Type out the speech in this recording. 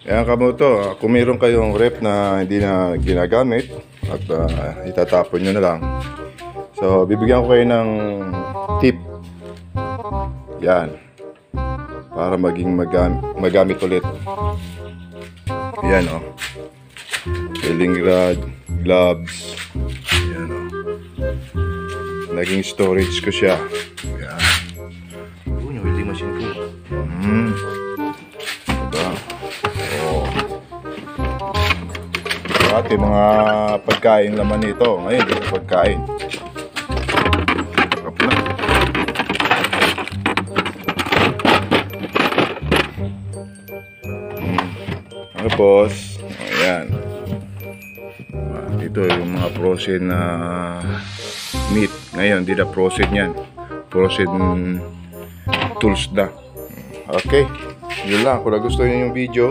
Ayan kamoto, kung meron kayong rep na hindi na ginagamit at itatapon nyo na lang. So, bibigyan ko kayo ng tip. Yan. Para maging magamit ulit. Yan o. Filling rod, gloves. Yan o. Naging storage ko siya. Yan. Uy, hindi machine ko. Diba? Oo. Dati mga pagkain laman nito. Ngayon, hindi na pagkain. Sarap na. Ano boss? Ayan. Ito yung mga frozen na meat. Ngayon, hindi na frozen yan. Frozen tools na. Okay. Yun lang. Kung nagustuhan nyo yung video,